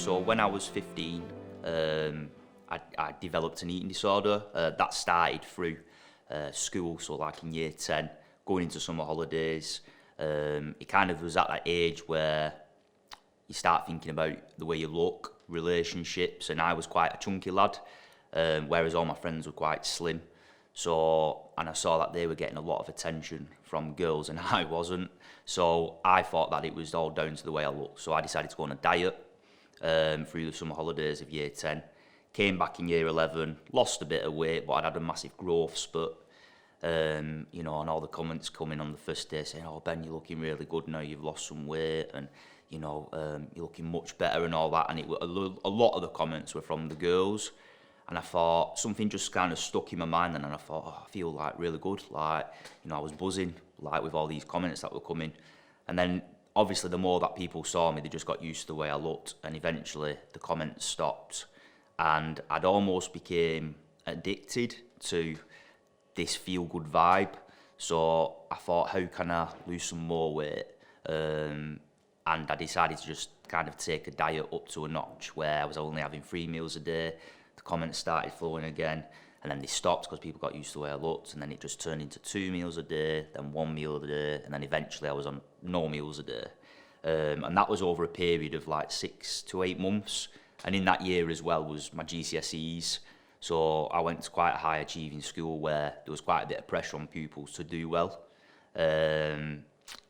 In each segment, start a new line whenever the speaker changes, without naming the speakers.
So when I was 15, I developed an eating disorder. That started through school, so like in year 10, going into summer holidays. It kind of was at that age where you start thinking about the way you look, relationships, and I was quite a chunky lad, whereas all my friends were quite slim. So, and I saw that they were getting a lot of attention from girls and I wasn't. So I thought that it was all down to the way I looked. So I decided to go on a diet through the summer holidays of year 10. Came back in year 11, lost a bit of weight, but I'd had a massive growth spurt. And all the comments coming on the first day saying, "Oh, Ben, you're looking really good now, you've lost some weight, and, you're looking much better," and all that. And a lot of the comments were from the girls. And I thought, something just kind of stuck in my mind, and I thought, I feel like really good. Like, I was buzzing, like, with all these comments that were coming. And then, obviously, the more that people saw me, they just got used to the way I looked. And eventually, the comments stopped. And I'd almost became addicted to this feel-good vibe. So I thought, how can I lose some more weight? And I decided to just kind of take a diet up to a notch where I was only having 3 meals a day. The comments started flowing again, and then they stopped because people got used to the way I looked, and then it just turned into 2 meals a day, then 1 meal a day, and then eventually I was on no meals a day. And that was over a period of like 6 to 8 months. And in that year as well was my GCSEs. So I went to quite a high achieving school where there was quite a bit of pressure on pupils to do well.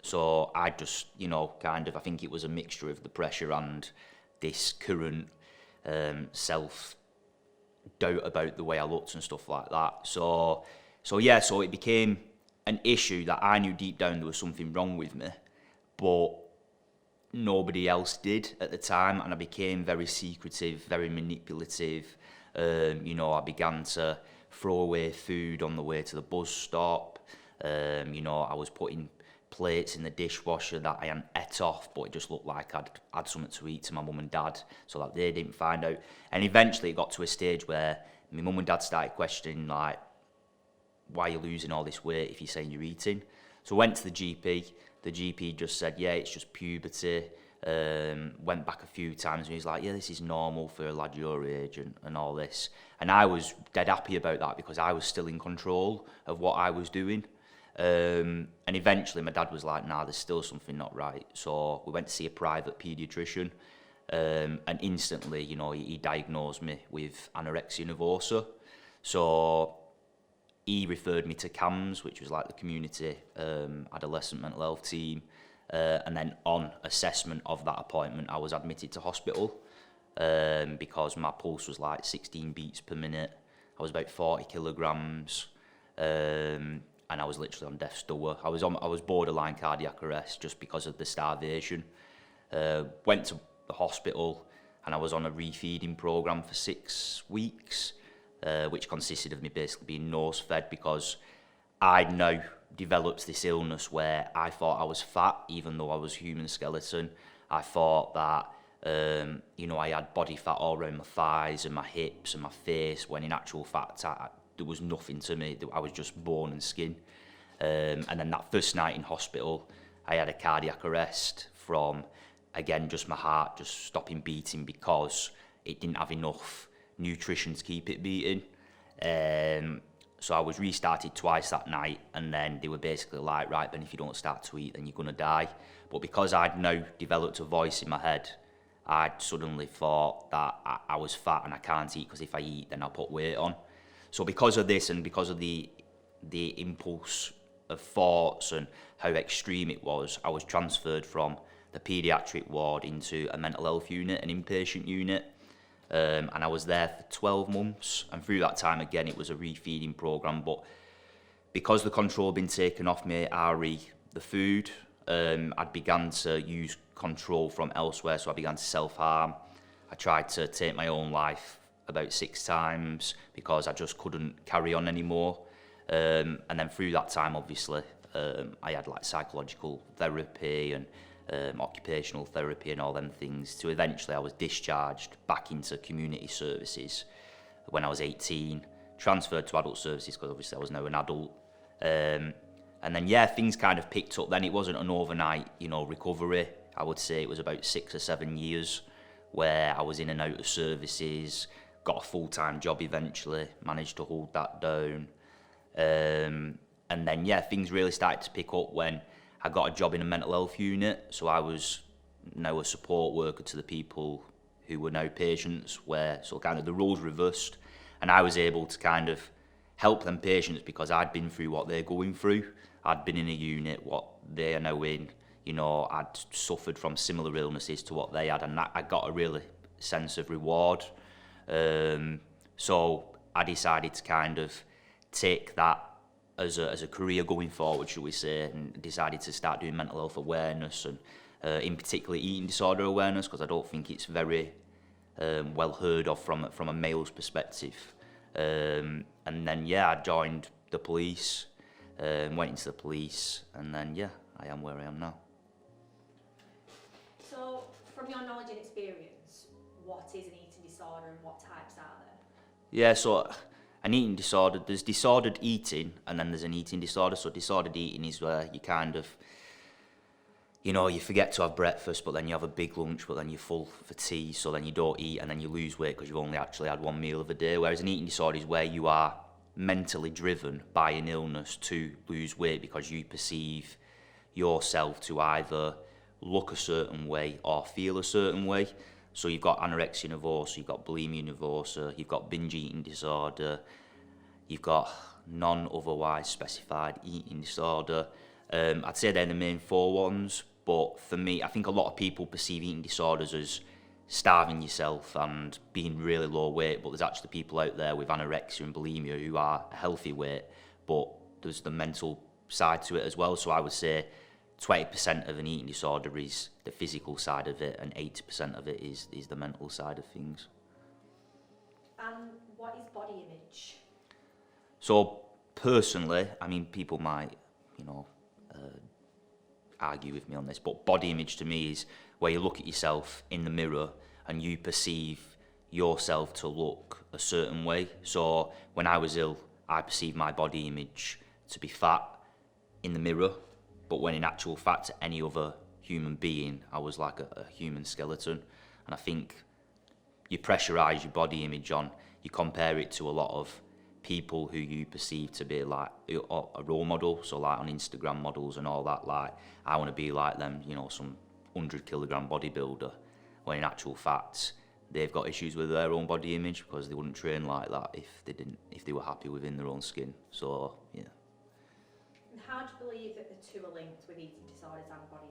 So I just, I think it was a mixture of the pressure and this current self-doubt about the way I looked and stuff like that. So it became an issue that I knew deep down there was something wrong with me, but nobody else did at the time, and I became very secretive, very manipulative. I began to throw away food on the way to the bus stop. I was putting plates in the dishwasher that I hadn't ate off, but it just looked like I'd had something to eat to my mum and dad so that they didn't find out. And eventually it got to a stage where my mum and dad started questioning, like, why are you losing all this weight if you're saying you're eating? So I went to the GP. The GP just said, yeah, it's just puberty. Went back a few times and he was like, yeah, this is normal for a lad your age and all this. And I was dead happy about that because I was still in control of what I was doing. And eventually my dad was like, nah, there's still something not right. So we went to see a private paediatrician, and instantly, he diagnosed me with anorexia nervosa. So he referred me to CAMS, which was like the community adolescent mental health team. And then on assessment of that appointment, I was admitted to hospital because my pulse was like 16 beats per minute. I was about 40 kilograms. And I was literally on death's door. I was borderline cardiac arrest just because of the starvation. Went to the hospital and I was on a refeeding program for 6 weeks, which consisted of me basically being nose fed because I'd now developed this illness where I thought I was fat even though I was human skeleton. I thought that I had body fat all around my thighs and my hips and my face, when in actual fact there was nothing to me. I was just bone and skin. And then that first night in hospital, I had a cardiac arrest from, again, just my heart just stopping beating because it didn't have enough nutrition to keep it beating. So I was restarted twice that night, and then they were basically like, right, Ben, if you don't start to eat, then you're going to die. But because I'd now developed a voice in my head, I'd suddenly thought that I was fat and I can't eat because if I eat, then I'll put weight on. So because of this and because of the impulse of thoughts and how extreme it was, I was transferred from the paediatric ward into a mental health unit, an inpatient unit. And I was there for 12 months. And through that time, again, it was a refeeding program. But because the control had been taken off me, the food, I'd begun to use control from elsewhere. So I began to self-harm. I tried to take my own life about 6 times because I just couldn't carry on anymore. And then through that time, obviously, I had like psychological therapy and occupational therapy and all them things, to eventually I was discharged back into community services when I was 18, transferred to adult services because obviously I was now an adult. And then, things kind of picked up then. It wasn't an overnight, recovery. I would say it was about 6 or 7 years where I was in and out of services, got a full-time job eventually, managed to hold that down. And then, yeah, things really started to pick up when I got a job in a mental health unit. So I was now a support worker to the people who were now patients, where so kind of the roles reversed, and I was able to kind of help them patients because I'd been through what they're going through. I'd been in a unit, what they are now in. You know, I'd suffered from similar illnesses to what they had, and that, I got a real sense of reward. So I decided to kind of take that as a career going forward, shall we say, and decided to start doing mental health awareness and in particular eating disorder awareness, because I don't think it's very well heard of from a male's perspective. And then, yeah, I joined the police, went into the police, and then, yeah, I am where I am now.
So, from your knowledge and experience, what is an eating disorder and what types are there?
Yeah, so an eating disorder, there's disordered eating and then there's an eating disorder. So disordered eating is where you kind of, you know, you forget to have breakfast, but then you have a big lunch, but then you're full for tea, so then you don't eat and then you lose weight because you've only actually had one meal of a day. Whereas an eating disorder is where you are mentally driven by an illness to lose weight because you perceive yourself to either look a certain way or feel a certain way. So you've got anorexia nervosa, you've got bulimia nervosa, you've got binge eating disorder, you've got non-otherwise specified eating disorder. I'd say they're the main four ones, but for me, I think a lot of people perceive eating disorders as starving yourself and being really low weight, but there's actually people out there with anorexia and bulimia who are a healthy weight, but there's the mental side to it as well. So I would say 20% of an eating disorder is the physical side of it, and 80% of it is the mental side of things.
And what is body image?
So personally, I mean, people might, you know, argue with me on this, but body image to me is where you look at yourself in the mirror and you perceive yourself to look a certain way. So when I was ill, I perceived my body image to be fat in the mirror, but when in actual fact, any other human being, I was like a human skeleton. And I think you pressurise your body image on, you compare it to a lot of people who you perceive to be like a role model. So like on Instagram models and all that, like I want to be like them, you know, some 100-kilogram bodybuilder, when in actual fact, they've got issues with their own body image because they wouldn't train like that if they were happy within their own skin. So, yeah.
And how do you believe that the two are linked with eating disorders and body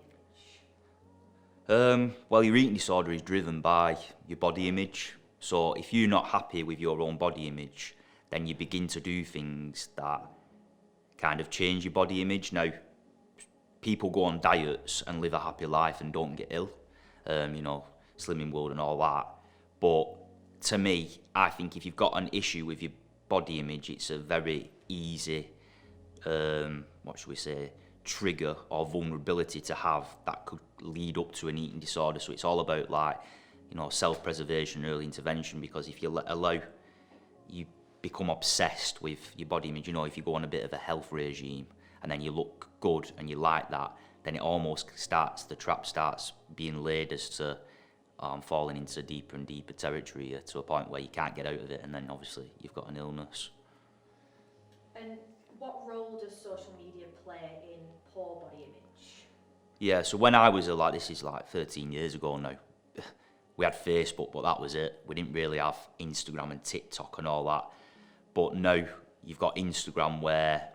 image?
Well, your eating disorder is driven by your body image. So if you're not happy with your own body image, then you begin to do things that kind of change your body image. Now, people go on diets and live a happy life and don't get ill, you know, Slimming World and all that. But to me, I think if you've got an issue with your body image, it's a very easy, trigger or vulnerability to have that could lead up to an eating disorder. So it's all about like, you know, self-preservation, early intervention, because if you allow, you become obsessed with your body image. You know, if you go on a bit of a health regime and then you look good and you like that, then it almost the trap starts being laid as to falling into deeper and deeper territory to a point where you can't get out of it, and then obviously you've got an illness.
And what role does social media play in poor body image?
Yeah, so when I was like, this is like 13 years ago now, we had Facebook, but that was it. We didn't really have Instagram and TikTok and all that. But now you've got Instagram where,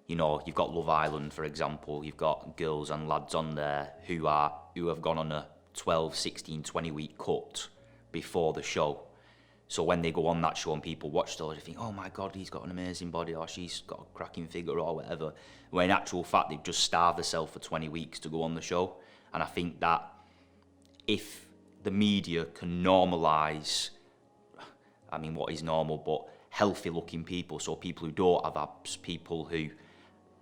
you know, you've got Love Island, for example. You've got girls and lads on there who have gone on a 12, 16, 20-week cut before the show. So when they go on that show and people watch those, they think, oh my God, he's got an amazing body, or she's got a cracking figure, or whatever. When in actual fact, they've just starved themselves for 20 weeks to go on the show. And I think that if the media can normalise, I mean, what is normal, but healthy looking people, so people who don't have abs, people who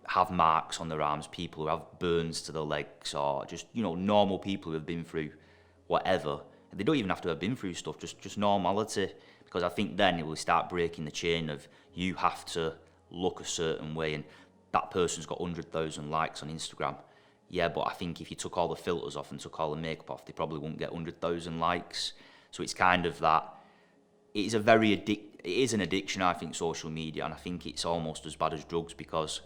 have marks on their arms, people who have burns to their legs, or just, you know, normal people who have been through whatever. They don't even have to have been through stuff, just normality, because I think then it will start breaking the chain of you have to look a certain way, and that person's got 100,000 likes on Instagram. yeah, but I think if you took all the filters off and took all the makeup off, they probably wouldn't get 100,000 likes. So it's kind of that, it is an addiction, I think, social media, and I think it's almost as bad as drugs, because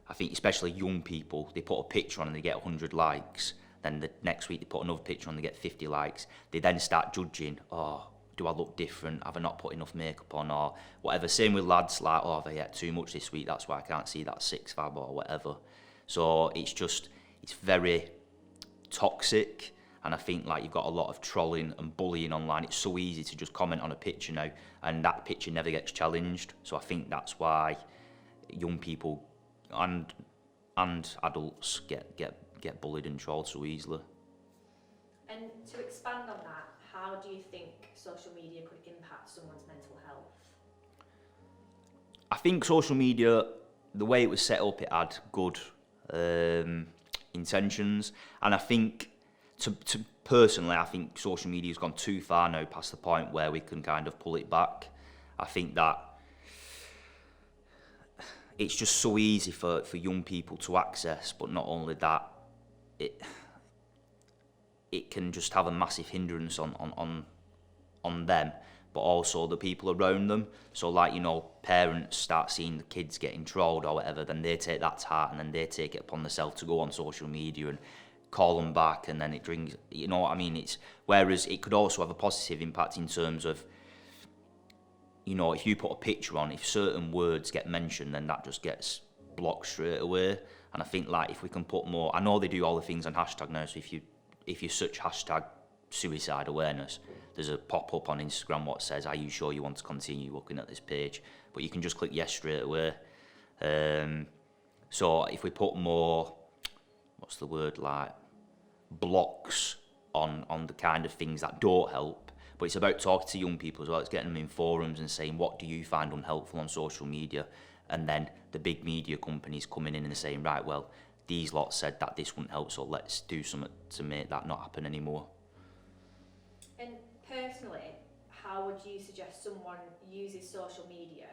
I think especially young people, they put a picture on and they get 100 likes, then the next week they put another picture on and they get 50 likes. They then start judging, oh, do I look different? Have I not put enough makeup on? Or whatever. Same with lads, like, oh, have I ate too much this week? That's why I can't see that 6'5" or whatever. So it's very toxic. And I think like you've got a lot of trolling and bullying online. It's so easy to just comment on a picture now, and that picture never gets challenged. So I think that's why young people and adults get bullied and trolled so easily.
And to expand on that, how do you think social media could impact someone's mental health?
I think social media, the way it was set up, it had good intentions, and I think to personally, I think social media's gone too far now, past the point where we can kind of pull it back. I think that it's just so easy for young people to access, but not only that, it can just have a massive hindrance on them, but also the people around them. So like, you know, parents start seeing the kids getting trolled or whatever, then they take that to heart, and then they take it upon themselves to go on social media and call them back, and then it brings, you know what I mean? Whereas it could also have a positive impact in terms of, you know, if you put a picture on, if certain words get mentioned, then that just gets blocked straight away. And I think like if we can put more, I know they do all the things on hashtag now, so if you search hashtag suicide awareness, there's a pop-up on Instagram what says, are you sure you want to continue looking at this page? But you can just click yes straight away. So if we put more, what's the word, like blocks on the kind of things that don't help, but it's about talking to young people as well. It's getting them in forums and saying, what do you find unhelpful on social media? And then the big media companies coming in and saying, right, well, these lot said that this wouldn't help, so let's do something to make that not happen anymore.
And personally, how would you suggest someone uses social media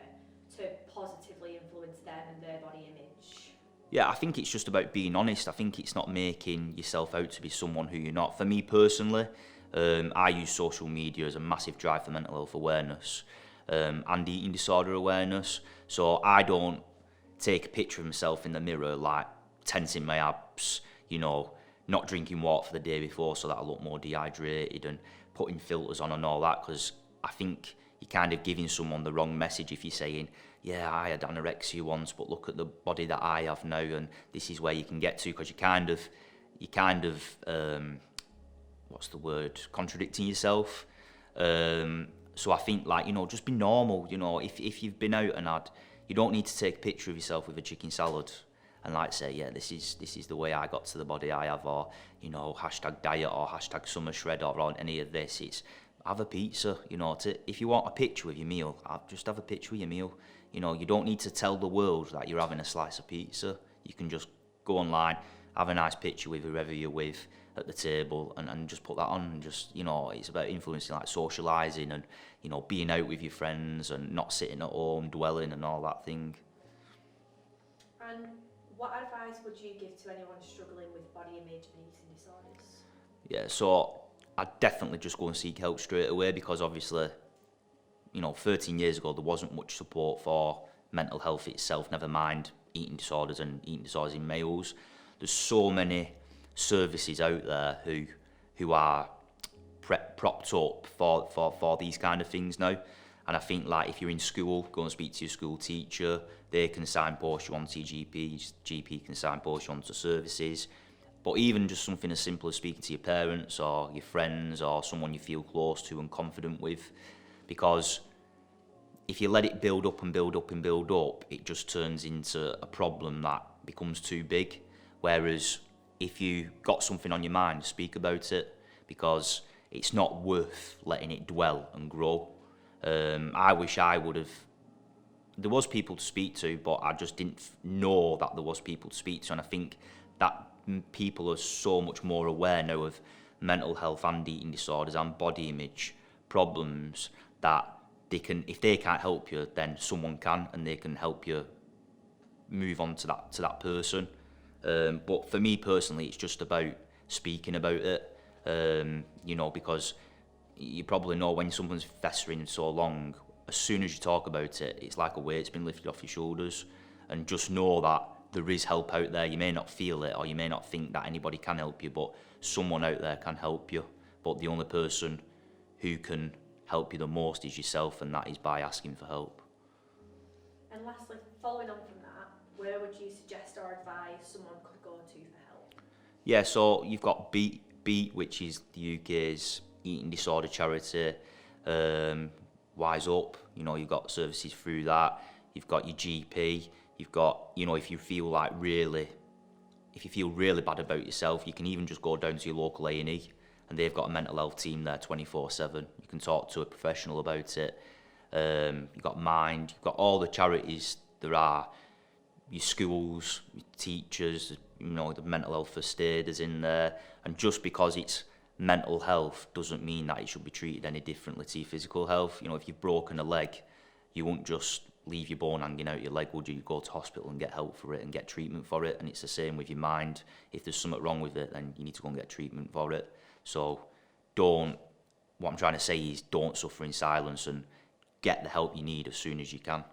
to positively influence them and their body image?
Yeah, I think it's just about being honest. I think it's not making yourself out to be someone who you're not. For me personally, I use social media as a massive drive for mental health awareness and eating disorder awareness. So I don't take a picture of myself in the mirror like tensing my abs, you know, not drinking water for the day before so that I look more dehydrated, and putting filters on and all that, because I think you're kind of giving someone the wrong message if you're saying, yeah, I had anorexia once, but look at the body that I have now, and this is where you can get to, because you kind of what's the word, contradicting yourself. So I think, like, you know, just be normal. You know, if you've been out and you don't need to take a picture of yourself with a chicken salad and like say, yeah, this is the way I got to the body I have, or, you know, hashtag diet or hashtag summer shred or any of this. It's have a pizza, you know. If you want a picture of your meal, just have a picture of your meal. You know, you don't need to tell the world that you're having a slice of pizza. You can just go online, have a nice picture with whoever you're with at the table, and just put that on, and just, you know, it's about influencing, like socialising and, you know, being out with your friends and not sitting at home dwelling and all that thing.
And what advice would you give to anyone struggling with body image and eating disorders?
Yeah, so I'd definitely just go and seek help straight away, because obviously, you know, 13 years ago there wasn't much support for mental health itself, never mind eating disorders and eating disorders in males. There's so many services out there who are propped up for these kind of things now. And I think, like, if you're in school, go and speak to your school teacher. They can signpost you onto your GP can signpost you onto services. But even just something as simple as speaking to your parents or your friends or someone you feel close to and confident with. Because if you let it build up and build up and build up, it just turns into a problem that becomes too big. Whereas if you got something on your mind, speak about it, because it's not worth letting it dwell and grow. I wish I would have. There was people to speak to, but I just didn't know that there was people to speak to. And I think that people are so much more aware now of mental health and eating disorders and body image problems that they can, if they can't help you, then someone can, and they can help you move on to that person. But for me personally, it's just about speaking about it, you know, because you probably know when something's festering so long, as soon as you talk about it, it's like a weight's been lifted off your shoulders. And just know that there is help out there. You may not feel it, or you may not think that anybody can help you, but someone out there can help you. But the only person who can help you the most is yourself, and that is by asking for help.
And lastly, following on from that, where would you suggest or advise someone could go to for help?
Yeah, so you've got Beat, which is the UK's eating disorder charity. WhysUp, you know, you've got services through that. You've got your GP. You've got, you know, if you feel really bad about yourself, you can even just go down to your local A&E, and they've got a mental health team there 24/7. You can talk to a professional about it. You've got Mind. You've got all the charities there are. Your schools, your teachers, you know, the mental health first aiders in there. And just because it's mental health doesn't mean that it should be treated any differently to your physical health. You know, if you've broken a leg, you won't just leave your bone hanging out your leg, would you? You go to hospital and get help for it and get treatment for it. And it's the same with your mind. If there's something wrong with it, then you need to go and get treatment for it. So what I'm trying to say is don't suffer in silence, and get the help you need as soon as you can.